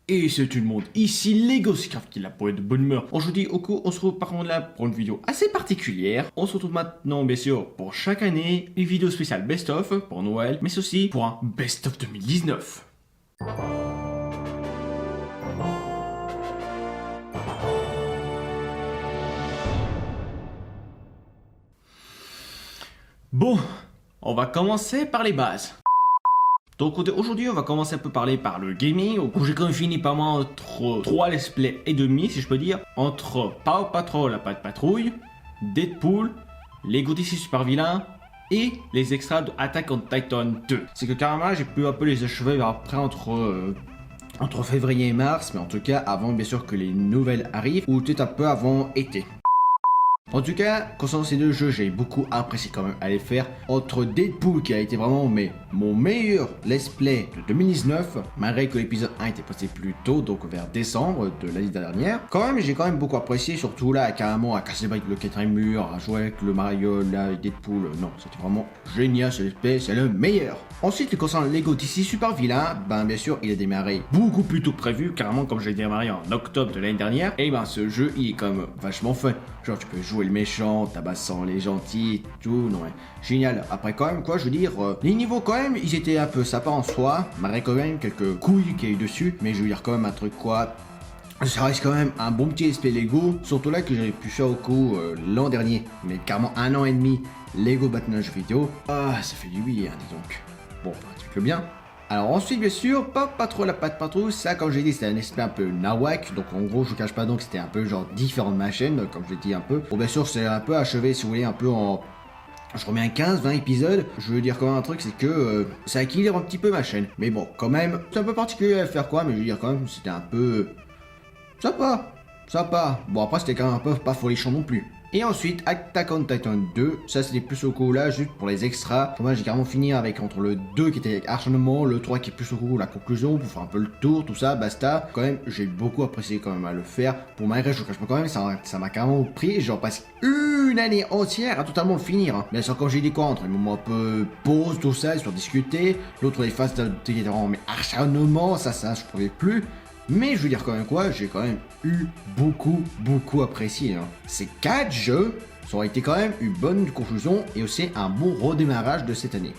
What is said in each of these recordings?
Et c'est tout le monde, ici LegoScraft qui est là pour être de bonne humeur. Aujourd'hui, on se retrouve par contre là pour une vidéo assez particulière. On se retrouve maintenant bien sûr pour chaque année, une vidéo spéciale best-of pour Noël, mais aussi pour un best-of 2019. Bon, on va commencer par les bases. Donc aujourd'hui on va commencer un peu parler par le gaming, où j'ai quand même fini pas mal entre 3 let's play et demi si je peux dire, entre Paw Patrol la Patte Patrouille, Deadpool, Lego DC Super Villain et les extras de Attack on Titan 2. C'est que carrément j'ai pu un peu les achever après entre février et mars, mais en tout cas avant bien sûr que les nouvelles arrivent, ou peut-être un peu avant été. En tout cas, concernant ces deux jeux, j'ai beaucoup apprécié quand même à les faire. Entre Deadpool qui a été vraiment mon meilleur let's play de 2019, malgré que l'épisode 1 était passé plus tôt, donc vers décembre de l'année dernière. Quand même, j'ai quand même beaucoup apprécié, surtout là, carrément à casser avec le quatrième mur, à jouer avec le Mario, là, et Deadpool. Non, c'était vraiment génial ce let's play, c'est le meilleur. Ensuite, concernant Lego DC Super Villain, bien sûr, il a démarré beaucoup plus tôt que prévu, carrément comme j'ai démarré en octobre de l'année dernière. Et ce jeu, il est quand même vachement fun. Genre, tu peux jouer le méchant, tabassant les gentils, tout, non, ouais. Génial. Après, quand même, quoi, je veux dire, les niveaux, quand même, ils étaient un peu sympas en soi, malgré quand même quelques couilles qu'il y a eu dessus, mais je veux dire, quand même, un truc, quoi. Ça reste quand même un bon petit SP Lego, surtout là que j'avais pu faire au coup l'an dernier, mais carrément 1 an et demi, Lego Batman jeu vidéo. Ah, ça fait du bien, dis donc. Bon, un truc bien. Alors ensuite bien sûr, pas trop la Patte Patrouille, ça comme j'ai dit c'était un esprit un peu nawak, donc en gros je vous cache pas donc c'était un peu genre différent de ma chaîne, comme je l'ai dit un peu. Bon bien sûr c'est un peu achevé si vous voulez un peu en... Je remets un 15-20 épisodes, je veux dire quand même un truc c'est que ça équilibre un petit peu ma chaîne. Mais bon quand même, c'est un peu particulier à faire quoi, mais je veux dire quand même c'était un peu... Sympa. Bon après c'était quand même un peu pas folichon non plus. Et ensuite, Attack on Titan 2, ça c'était plus au coup là, juste pour les extras. Pour moi j'ai carrément fini avec entre le 2 qui était avec acharnement, le 3 qui est plus au coup la conclusion, pour faire un peu le tour, tout ça, basta. Quand même, j'ai beaucoup apprécié quand même à le faire. Pour malgré, je vous cache pas quand même, ça m'a carrément pris, genre presque une année entière à totalement le finir. Hein. Bien sûr, quand j'ai dit quoi, entre les moments un peu pause, tout ça, sur discuter, l'autre les phases qui étaient vraiment mais acharnement, ça je pouvais plus. Mais je veux dire quand même quoi, j'ai quand même eu beaucoup apprécié. Hein. Ces 4 jeux, ça aurait été quand même une bonne conclusion et aussi un bon redémarrage de cette année.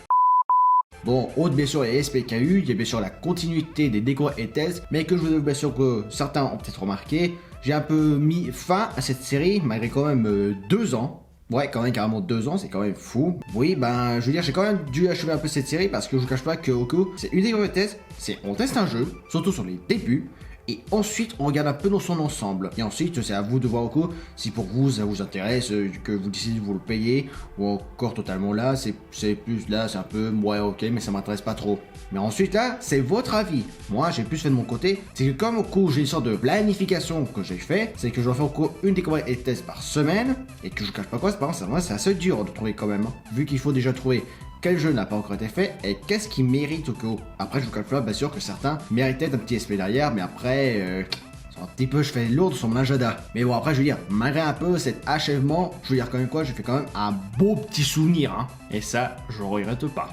Bon, autre bien sûr les SPKU, il y a bien sûr la continuité des décors et tests, mais que je vous avoue bien sûr que certains ont peut-être remarqué, j'ai un peu mis fin à cette série malgré quand même 2 ans. Ouais, quand même carrément 2 ans, c'est quand même fou. Oui, je veux dire, j'ai quand même dû achever un peu cette série parce que je vous cache pas que au coup, c'est une des tests, c'est on teste un jeu, surtout sur les débuts, et ensuite on regarde un peu dans son ensemble. Et ensuite, c'est à vous de voir au coup si pour vous ça vous intéresse, que vous décidez de vous le payer, ou encore totalement là, c'est plus là, c'est un peu, ouais, ok, mais ça m'intéresse pas trop. Mais ensuite là, c'est votre avis. Moi, j'ai plus fait de mon côté, c'est que comme au coup, j'ai une sorte de planification que j'ai fait, c'est que je dois faire au coup une découverte et tests par semaine, et que je vous cache pas quoi, c'est assez dur de trouver quand même, hein, vu qu'il faut déjà trouver quel jeu n'a pas encore été fait et qu'est-ce qui mérite au coup. Après je vous calcule bien sûr que certains méritaient un petit SP derrière, mais après c'est un petit peu je fais lourd sur mon agenda. Mais bon après je veux dire, malgré un peu cet achèvement, je veux dire quand même quoi, j'ai fait quand même un beau petit souvenir, hein. Et ça je regrette pas.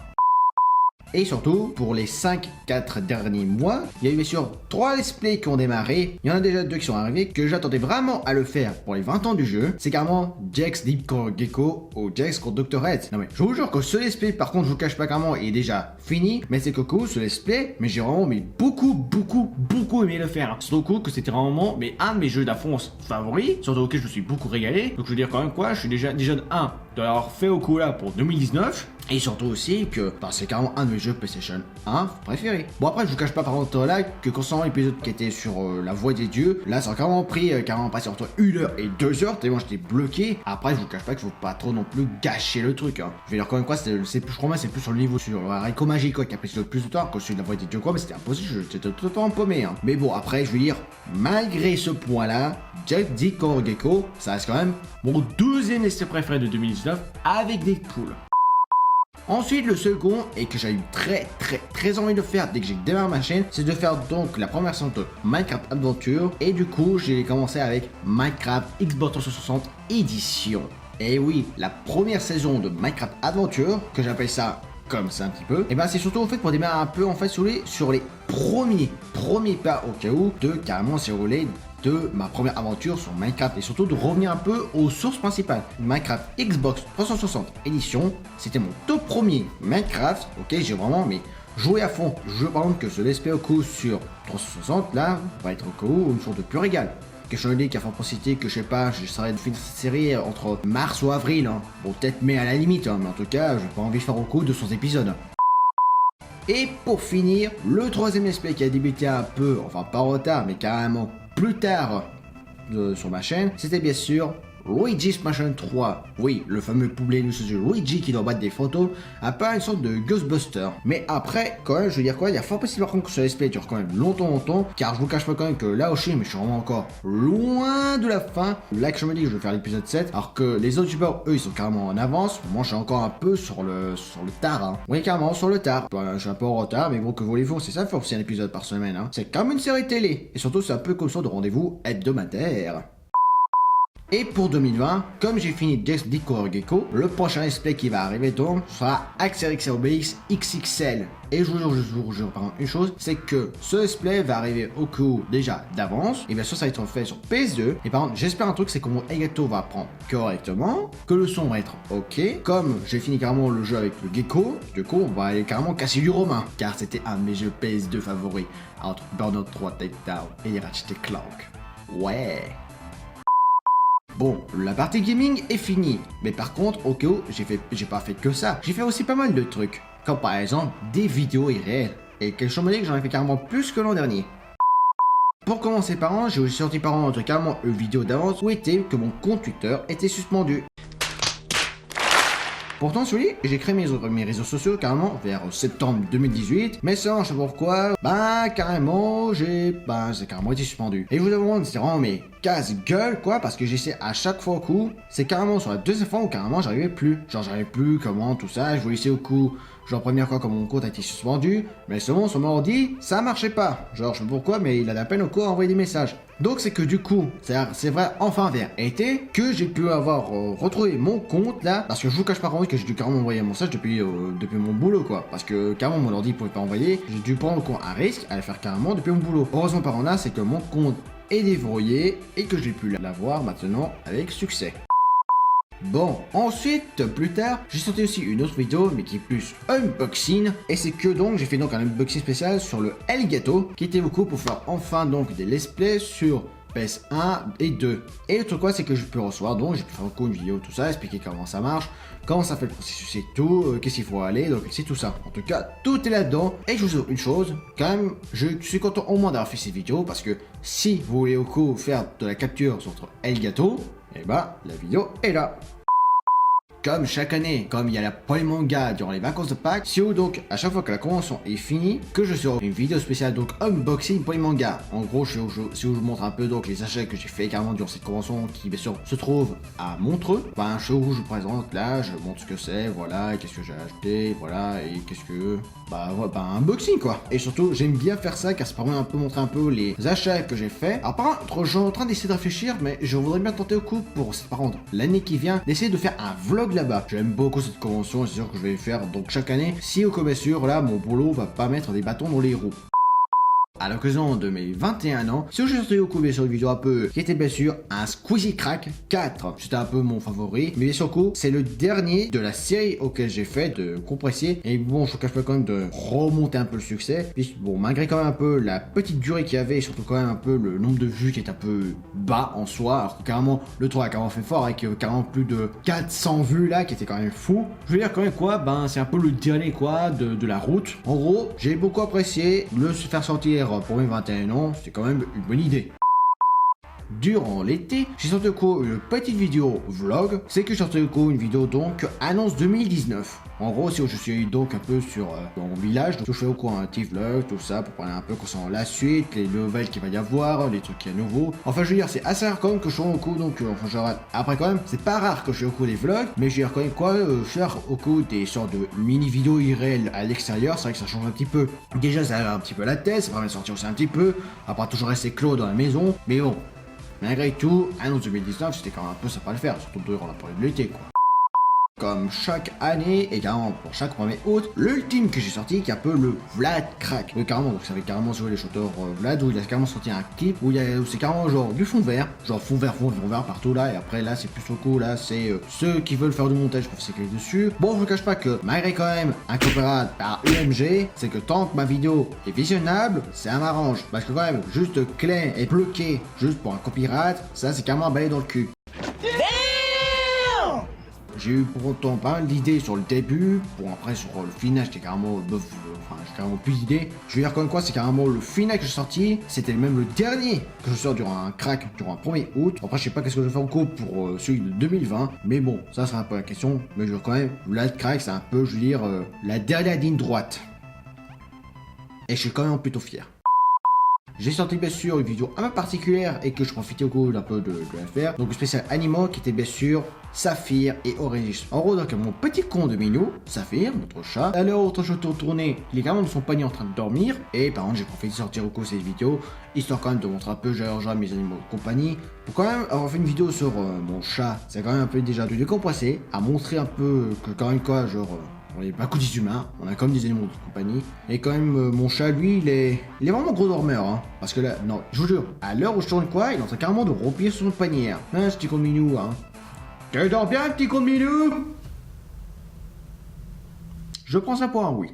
Et surtout, pour les 5-4 derniers mois, il y a eu bien sûr 3 let's play qui ont démarré. Il y en a déjà 2 qui sont arrivés, que j'attendais vraiment à le faire pour les 20 ans du jeu. C'est carrément Jax Deep Core Gecko ou Jax contre Dr. Red. Non mais, je vous jure que ce let's play, par contre, je vous cache pas carrément, il est déjà fini. Mais c'est cool ce let's play, mais j'ai vraiment beaucoup aimé le faire. Surtout cool que c'était vraiment un de mes jeux d'enfance favoris, surtout auquel je me suis beaucoup régalé. Donc je veux dire quand même quoi, je suis déjà de 1 de l'avoir fait au coup là pour 2019. Et surtout aussi que c'est carrément un de mes jeux PlayStation 1 préférés. Bon après je vous cache pas par contre là que concernant l'épisode qui était sur la voix des dieux, là ça a carrément pris passé entre 1 heure et 2 heures tellement j'étais bloqué. Après je vous cache pas qu'il faut pas trop non plus gâcher le truc. Hein. Je vais dire quand même quoi, je crois que c'est plus sur le niveau sur Rico Magique quoi qui a pris le plus de temps que celui de la voix des dieux quoi, mais c'était impossible, j'étais totalement paumé. Hein. Mais bon après je veux dire, malgré ce point là, Jack Dick Core Gecko, ça reste quand même mon deuxième essai préféré de 2019 avec Deadpool. Ensuite, le second, et que j'ai eu très envie de faire dès que j'ai démarré ma chaîne, c'est de faire donc la première saison de Minecraft Adventure. Et du coup, j'ai commencé avec Minecraft Xbox 360 Edition. Et oui, la première saison de Minecraft Adventure, que j'appelle ça comme ça un petit peu, et ben c'est surtout en fait pour démarrer un peu en fait sur les premiers pas au cas où de carrément s'enrouler de ma première aventure sur Minecraft et surtout de revenir un peu aux sources principales. Minecraft Xbox 360 édition, c'était mon tout premier Minecraft, ok, j'ai vraiment joué à fond. Je par contre que ce Let's Play au coup sur 360 là va être au coup une sorte de pur régal. Quelque chose qui a fait possibilité que je sais pas, j'essaierai de finir cette série entre mars ou avril, hein. Bon peut-être mai à la limite, hein, mais en tout cas j'ai pas envie de faire au coup 200 épisodes. Et pour finir, le troisième Let's Play qui a débuté un peu, enfin pas en retard, mais carrément plus tard sur ma chaîne, c'était bien sûr Luigi's Mansion 3. Oui, le fameux poulet de ce jeu Luigi qui doit battre des photos, un peu une sorte de Ghostbuster. Mais après, quand même, je veux dire quoi, il y a fort possible par contre que ce let's play dure quand même longtemps, car je vous cache pas quand même que là aussi, mais je suis vraiment encore loin de la fin. Là que je me dis que je vais faire l'épisode 7, alors que les autres youtubeurs, eux, ils sont carrément en avance. Moi, je suis encore un peu sur le tard, hein. Oui, carrément, sur le tard. Je suis un peu en retard, mais bon, que voulez-vous, c'est ça, faire aussi un épisode par semaine, hein. C'est comme une série télé. Et surtout, c'est un peu comme ça de rendez-vous hebdomadaire. Et pour 2020, comme j'ai fini Just Decor Gecko, le prochain let's play qui va arriver donc sera Asterix et Obélix XXL. Et je vous jure par contre une chose, c'est que ce let's play va arriver au coup déjà d'avance, et bien sûr ça va être fait sur PS2, et par contre j'espère un truc, c'est que mon Elgato va prendre correctement, que le son va être ok, comme j'ai fini carrément le jeu avec le Gecko, du coup on va aller carrément casser du romain, car c'était un de mes jeux PS2 favoris, entre Burnout 3 Takedown et Ratchet & Clank. Ouais. Bon, la partie gaming est finie, mais par contre, au cas où, j'ai pas fait que ça. J'ai fait aussi pas mal de trucs, comme par exemple des vidéos irréelles. Et quelque chose me dit que j'en ai fait carrément plus que l'an dernier. Pour commencer par an, j'ai aussi sorti par an carrément une vidéo d'avance où était que mon compte Twitter était suspendu. Pourtant, celui j'ai créé mes réseaux sociaux carrément vers septembre 2018, mais ça, je sais pas pourquoi, carrément, c'est carrément été suspendu. Et je vous avoue, c'est vraiment mais casse-gueule quoi, parce que j'essaie à chaque fois au coup, c'est carrément sur la deuxième fois où carrément j'arrivais plus. Genre, j'arrivais plus, comment, tout ça, je voulais essayer au coup. Genre, première fois quand mon compte a été suspendu, mais seulement sur mon ordi, ça marchait pas. Genre, je sais pas pourquoi, mais il a la peine au coup à envoyer des messages. Donc, c'est que du coup, c'est vrai, enfin vers été, que j'ai pu avoir retrouvé mon compte là, parce que je vous cache pas vraiment que j'ai dû carrément envoyer un message depuis mon boulot quoi. Parce que carrément mon ordi pouvait pas envoyer, j'ai dû prendre un risque à le faire carrément depuis mon boulot. Heureusement par là, c'est que mon compte est déverrouillé et que j'ai pu l'avoir maintenant avec succès. Bon, ensuite, plus tard, j'ai sorti aussi une autre vidéo, mais qui est plus unboxing, et c'est que donc, j'ai fait donc un unboxing spécial sur le Elgato, qui était beaucoup pour faire enfin donc des let's play sur PS1 et 2. Et le truc quoi, c'est que je peux recevoir, donc j'ai pu faire une vidéo, tout ça, expliquer comment ça marche, comment ça fait le processus et tout, qu'est-ce qu'il faut aller, donc c'est tout ça. En tout cas, tout est là-dedans, et je vous dis une chose, quand même, je suis content au moins d'avoir fait cette vidéo, parce que si vous voulez au coup faire de la capture sur votre Elgato, et la vidéo est là. Comme chaque année, comme il y a la Polymanga durant les vacances de Pâques, c'est où donc à chaque fois que la convention est finie, que je sors une vidéo spéciale donc unboxing Polymanga. En gros, si je vous montre un peu donc les achats que j'ai fait également durant cette convention qui bien sûr se trouve à Montreux. Un show où je vous présente là, je montre ce que c'est, voilà, qu'est-ce que j'ai acheté, voilà, et qu'est-ce que... unboxing quoi. Et surtout, j'aime bien faire ça car ça permet un peu montrer un peu les achats que j'ai fait. Alors par contre, je suis en train d'essayer de réfléchir, mais je voudrais bien tenter au coup pour, par contre, l'année qui vient, d'essayer de faire un vlog là-bas. J'aime beaucoup cette convention et c'est sûr que je vais le faire donc chaque année. Si au coup bien sûr, là, mon boulot va pas mettre des bâtons dans les roues. À l'occasion de mes 21 ans, si j'ai sorti au coup bien sûr une vidéo un peu qui était bien sûr un Squeezie Crack 4. C'était un peu mon favori, mais bien sûr c'est le dernier de la série auquel j'ai fait de compresser. Et bon, je vous cache pas quand même de remonter un peu le succès. Puis bon, malgré quand même un peu la petite durée qu'il y avait, et surtout quand même un peu le nombre de vues qui est un peu bas en soi, alors que carrément le 3 a carrément fait fort avec carrément plus de 400 vues là, qui était quand même fou. Je veux dire quand même quoi, c'est un peu le dernier quoi de la route. En gros, j'ai beaucoup apprécié le se faire sortir pour mes 21 ans, c'est quand même une bonne idée. Durant l'été, j'ai sorti une petite vidéo vlog, c'est que j'ai sorti une vidéo donc annonce 2019. En gros, c'est où je suis donc un peu sur dans mon village, donc je fais un petit vlog, tout ça, pour parler un peu concernant la suite, les nouvelles qu'il va y avoir, les trucs qui sont nouveaux. Enfin, je veux dire, c'est assez rare quand même que je sois au coup, donc enfin, genre, après quand même, c'est pas rare que je fais au coup des vlogs, mais je veux dire quand même quoi, faire au coup des sortes de mini vidéos irréelles à l'extérieur, c'est vrai que ça change un petit peu. Déjà, ça a un petit peu la tête, ça permet de sortir aussi un petit peu, après toujours rester clos dans la maison, mais bon. Malgré tout, annonce 2019, c'était quand même un peu sympa à le faire, surtout durant la période de l'été, quoi. Comme chaque année, et carrément pour chaque 1er août, l'ultime que j'ai sorti qui est un peu le Vlad Crack. Carrément, donc ça avait carrément joué les chanteurs Vlad, où il a carrément sorti un clip où c'est carrément genre du fond vert partout là, et après là c'est plus au coup, là c'est ceux qui veulent faire du montage pour s'éclater dessus. Bon, je vous cache pas que malgré quand même un copyright par UMG, c'est que tant que ma vidéo est visionnable, ça m'arrange. Parce que quand même, juste clé et bloqué juste pour un copyright, ça c'est carrément balayé dans le cul. J'ai eu pour autant pas mal d'idées sur le début, bon après sur le final j'étais carrément j'ai carrément plus d'idées. Je veux dire comme quoi c'est carrément le final que j'ai sorti, c'était même le dernier que je sors durant un crack, durant un 1er août. Après je sais pas qu'est-ce que je vais faire en cours pour celui de 2020, mais bon, ça sera un peu la question, mais je veux quand même, le crack c'est un peu, je veux dire, la dernière ligne droite. Et je suis quand même plutôt fier. J'ai sorti bien sûr une vidéo un peu particulière et que je profitais au coup d'un peu de la faire. Donc le spécial Animo qui était bien sûr Saphir et Orangis. En gros donc mon petit con de Minou, Saphir, notre chat, à l'heure où notre chat tourné, il est carrément dans son panier en train de dormir. Et par contre j'ai profité de sortir au coup cette vidéo, histoire quand même de montrer un peu genre mes animaux de compagnie. Pour quand même avoir fait une vidéo sur mon chat, c'est quand même un peu déjà de décompresser, à montrer un peu que quand même quoi genre... on n'est pas que des humains, on a comme des animaux de compagnie. Et quand même, mon chat, lui, il est vraiment gros dormeur, hein. Parce que là, non, je vous jure, à l'heure où je tourne quoi, il est en train carrément de rompir sur le panier. Hein, ce petit con minou, hein. Tu dors bien, petit con minou? Je prends ça pour un oui.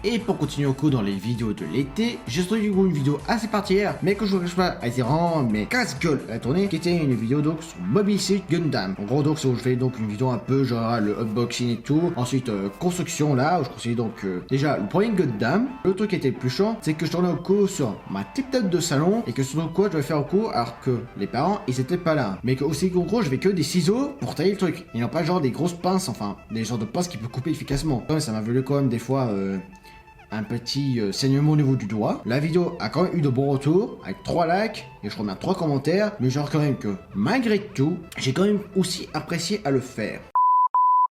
Et pour continuer au coup dans les vidéos de l'été, j'ai sorti une vidéo assez particulière, mais que je vous cache pas, elle était vraiment mais casse-gueule à la tournée, qui était une vidéo donc sur Mobile Suit Gundam. En gros donc c'est où je fais donc une vidéo un peu genre le unboxing et tout, ensuite construction là, où je conseille donc déjà le premier Gundam. Le truc qui était le plus chiant, c'est que je tournais au coup sur ma petite table de salon, et que sur quoi je devais faire au coup alors que les parents ils étaient pas là. Mais que aussi en gros je vais que des ciseaux pour tailler le truc, et non pas genre des grosses pinces, enfin des genres de pinces qui peuvent couper efficacement. Ouais, ça m'a voulu quand même des fois... un petit saignement au niveau du doigt. La vidéo a quand même eu de bons retours, avec 3 likes, et je remets 3 commentaires, mais genre quand même que, malgré tout, j'ai quand même aussi apprécié à le faire.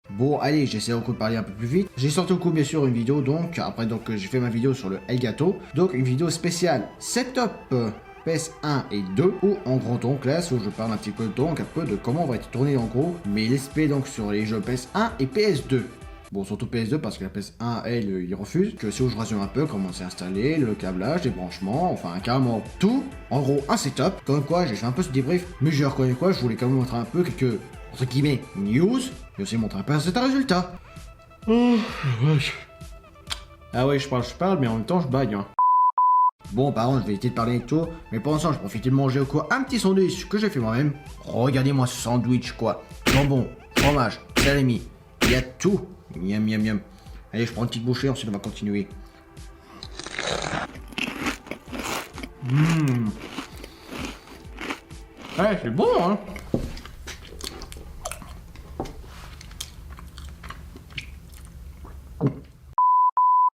Bon, allez, j'essaie de parler un peu plus vite. J'ai sorti au coup, bien sûr, une vidéo, donc, après, donc, j'ai fait ma vidéo sur le Elgato, donc, une vidéo spéciale setup PS1 et 2, où, en gros, donc, là, où je parle un petit peu, donc, un peu de comment va être tourné, en gros, mais l'SP, donc, sur les jeux PS1 et PS2. Bon, surtout PS2 parce que la PS1, elle, il refuse. Que si je résume un peu comment c'est installé, le câblage, les branchements, enfin carrément tout. En gros, un setup. Comme quoi, j'ai fait un peu ce débrief. Mais j'ai reconnu quoi, je voulais quand même montrer un peu quelques, entre guillemets, news. Et aussi montrer un peu un résultat. Oh, ah ouais, je parle, mais en même temps, je bagne. Hein. Bon, par contre, je vais éviter de parler et tout. Mais pour l'instant, je profite de manger au quoi un petit sandwich que j'ai fait moi-même. Regardez-moi ce sandwich, quoi. Jambon, fromage, salami. Il y a tout. Miam miam miam. Allez, je prends une petite bouchée, ensuite on va continuer. Ouais, c'est bon, hein.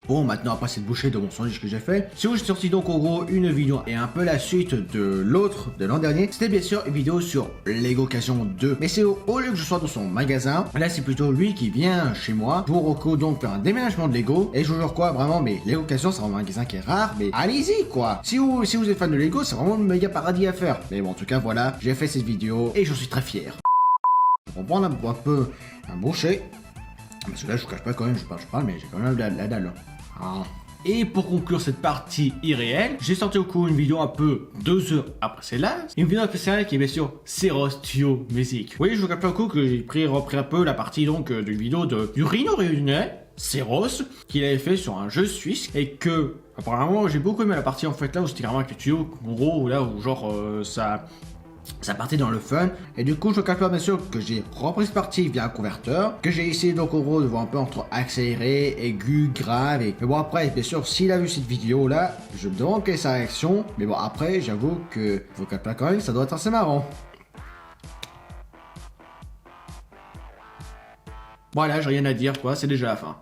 Bon, maintenant après cette bouchée de mon sandwich que j'ai fait, si vous j'ai sorti donc en gros une vidéo et un peu la suite de l'autre de l'an dernier, c'était bien sûr une vidéo sur Lego Occasion 2. Mais c'est au lieu que je sois dans son magasin, là c'est plutôt lui qui vient chez moi pour au coup donc faire un déménagement de Lego. Et je vous jure quoi, vraiment, mais Lego Occasion c'est vraiment un magasin qui est rare, mais allez-y quoi. Si vous êtes fan de Lego, c'est vraiment le méga paradis à faire. Mais bon, en tout cas voilà, j'ai fait cette vidéo et je suis très fier. On va prendre un peu un bouchée. Parce que là je vous cache pas quand même, je parle, mais j'ai quand même la dalle. Ah. Et pour conclure cette partie irréelle, j'ai sorti au coup une vidéo un peu 2 heures après celle-là. Une vidéo spéciale qui est bien sûr Seros Duo Music. Oui, je vous rappelle au coup que j'ai repris un peu la partie donc d'une vidéo du Rhino Réunionnais, Seros, qu'il avait fait sur un jeu suisse et que apparemment j'ai beaucoup aimé la partie en fait là où c'était vraiment avec le tuyau, en gros là où genre ça partait dans le fun, et du coup je calcule bien sûr que j'ai repris cette partie via un converteur, que j'ai essayé donc en gros de voir un peu entre accéléré, aigu, grave, et mais bon après bien sûr s'il a vu cette vidéo là, je me demande quelle est sa réaction, mais bon après j'avoue que faut calculer quand même, ça doit être assez marrant. Voilà, j'ai rien à dire quoi, c'est déjà la fin.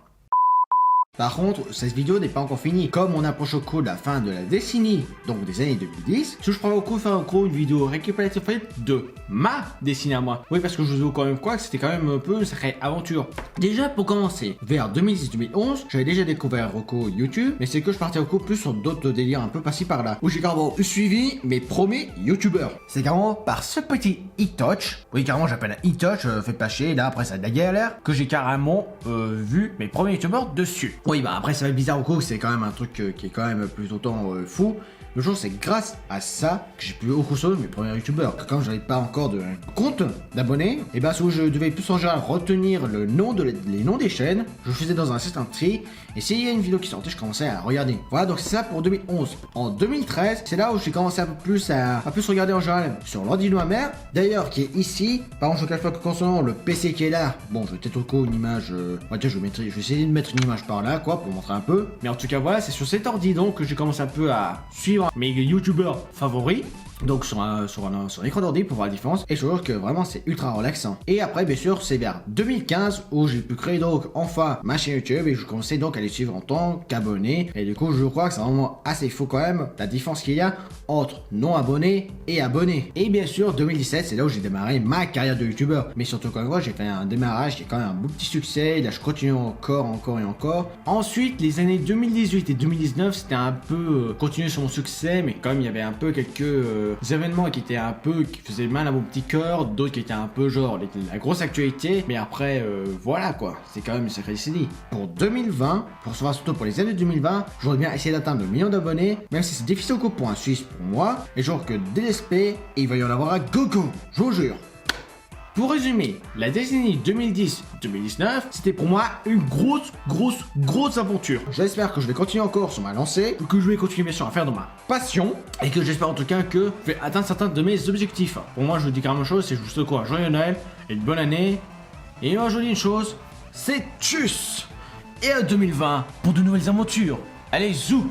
Par contre, cette vidéo n'est pas encore finie. Comme on approche au cours de la fin de la décennie, donc des années 2010, je pourrais au coup faire une vidéo récupérative de ma décennie à moi. Oui, parce que je vous dis quand même quoi, que c'était quand même un peu une sacrée aventure. Déjà, pour commencer, vers 2010-2011, j'avais déjà découvert Rocco YouTube, mais c'est que je partais au coup plus sur d'autres délires un peu par-ci par-là, où j'ai carrément suivi mes premiers YouTubeurs. C'est carrément par ce petit Hitouch, oui carrément j'appelle un Hitouch, faites pas chier, là après ça a de la galère, que j'ai carrément vu mes premiers YouTubeurs dessus. Oui, bah après ça va être bizarre au coup, c'est quand même un truc qui est quand même plus autant fou. Le jour, c'est grâce à ça que j'ai pu au coup sauver mes premiers youtubeurs. Comme j'avais pas encore de compte d'abonnés, et bah je devais plus en général retenir les noms des chaînes. Je faisais dans un système tri. Et s'il y a une vidéo qui sortait, je commençais à regarder. Voilà, donc c'est ça pour 2011. En 2013, c'est là où j'ai commencé un peu plus à regarder en général sur l'ordi de ma mère. D'ailleurs, qui est ici. Par contre, je ne cache pas que concernant le PC qui est là, bon, je vais peut-être au coup une image. Je vais essayer de mettre une image par là, quoi, pour montrer un peu. Mais en tout cas, voilà, c'est sur cet ordi donc que j'ai commencé un peu à suivre mes youtubeurs favoris. Donc sur un écran d'ordi pour voir la différence. Et je trouve que vraiment c'est ultra relaxant. Et après bien sûr c'est vers 2015 où j'ai pu créer donc enfin ma chaîne YouTube et je commençais donc à les suivre en tant qu'abonné. Et du coup je crois que c'est vraiment assez fou quand même la différence qu'il y a entre non abonnés et abonnés. Et bien sûr 2017 c'est là où j'ai démarré ma carrière de youtubeur. Mais surtout quand même j'ai fait un démarrage qui est quand même un beau petit succès. Là je continue encore et encore. Ensuite les années 2018 et 2019 c'était un peu continuer sur mon succès mais quand même il y avait un peu quelques des événements qui étaient un peu qui faisaient mal à mon petit cœur, d'autres qui étaient un peu genre la grosse actualité, mais après voilà quoi, c'est quand même une sacrée décennie. Pour 2020, pour savoir surtout pour les années 2020, j'aurais bien essayé d'atteindre le million d'abonnés, même si c'est difficile au coup pour un Suisse pour moi, et genre que DSP, et il va y en avoir à gogo, je vous jure. Pour résumer, la décennie 2010-2019, c'était pour moi une grosse aventure. J'espère que je vais continuer encore sur ma lancée, que je vais continuer bien sûr à faire de ma passion, et que j'espère en tout cas que je vais atteindre certains de mes objectifs. Pour moi, je vous dis carrément une chose, c'est juste quoi, joyeux Noël, et une bonne année, et moi je vous dis une chose, c'est tchuss. Et à 2020 pour de nouvelles aventures. Allez, zou.